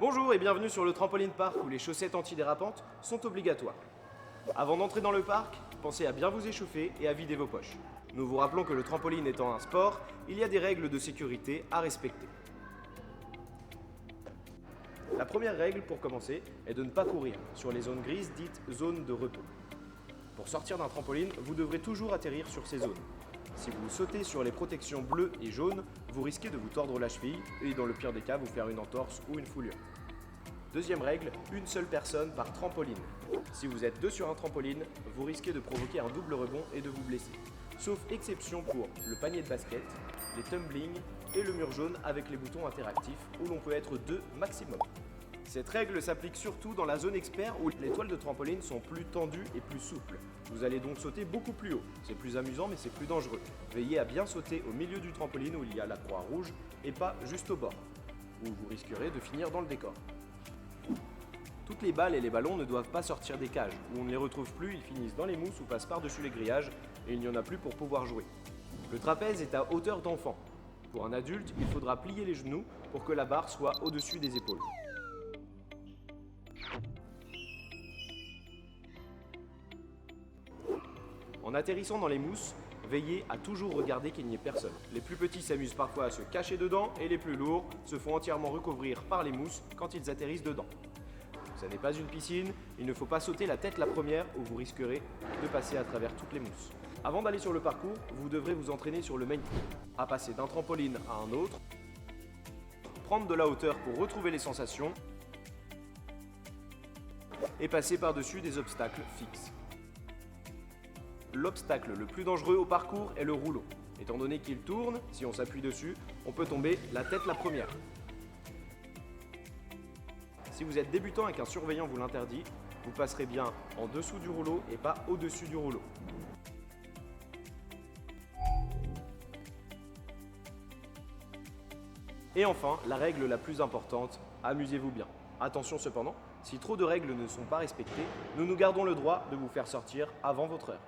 Bonjour et bienvenue sur le trampoline park où les chaussettes antidérapantes sont obligatoires. Avant d'entrer dans le parc, pensez à bien vous échauffer et à vider vos poches. Nous vous rappelons que le trampoline étant un sport, il y a des règles de sécurité à respecter. La première règle pour commencer est de ne pas courir sur les zones grises dites zones de repos. Pour sortir d'un trampoline, vous devrez toujours atterrir sur ces zones. Si vous sautez sur les protections bleues et jaunes, vous risquez de vous tordre la cheville et dans le pire des cas, vous faire une entorse ou une foulure. Deuxième règle, une seule personne par trampoline. Si vous êtes deux sur un trampoline, vous risquez de provoquer un double rebond et de vous blesser. Sauf exception pour le panier de basket, les tumblings et le mur jaune avec les boutons interactifs où l'on peut être deux maximum. Cette règle s'applique surtout dans la zone expert où les toiles de trampoline sont plus tendues et plus souples. Vous allez donc sauter beaucoup plus haut. C'est plus amusant mais c'est plus dangereux. Veillez à bien sauter au milieu du trampoline où il y a la croix rouge et pas juste au bord, où vous risquerez de finir dans le décor. Toutes les balles et les ballons ne doivent pas sortir des cages, où on ne les retrouve plus, ils finissent dans les mousses ou passent par-dessus les grillages et il n'y en a plus pour pouvoir jouer. Le trapèze est à hauteur d'enfant. Pour un adulte, il faudra plier les genoux pour que la barre soit au-dessus des épaules. En atterrissant dans les mousses, veillez à toujours regarder qu'il n'y ait personne. Les plus petits s'amusent parfois à se cacher dedans et les plus lourds se font entièrement recouvrir par les mousses quand ils atterrissent dedans. Ce n'est pas une piscine, il ne faut pas sauter la tête la première ou vous risquerez de passer à travers toutes les mousses. Avant d'aller sur le parcours, vous devrez vous entraîner sur le main tree, à passer d'un trampoline à un autre, prendre de la hauteur pour retrouver les sensations et passer par-dessus des obstacles fixes. L'obstacle le plus dangereux au parcours est le rouleau. Étant donné qu'il tourne, si on s'appuie dessus, on peut tomber la tête la première. Si vous êtes débutant et qu'un surveillant vous l'interdit, vous passerez bien en dessous du rouleau et pas au-dessus du rouleau. Et enfin, la règle la plus importante, amusez-vous bien. Attention cependant, si trop de règles ne sont pas respectées, nous nous gardons le droit de vous faire sortir avant votre heure.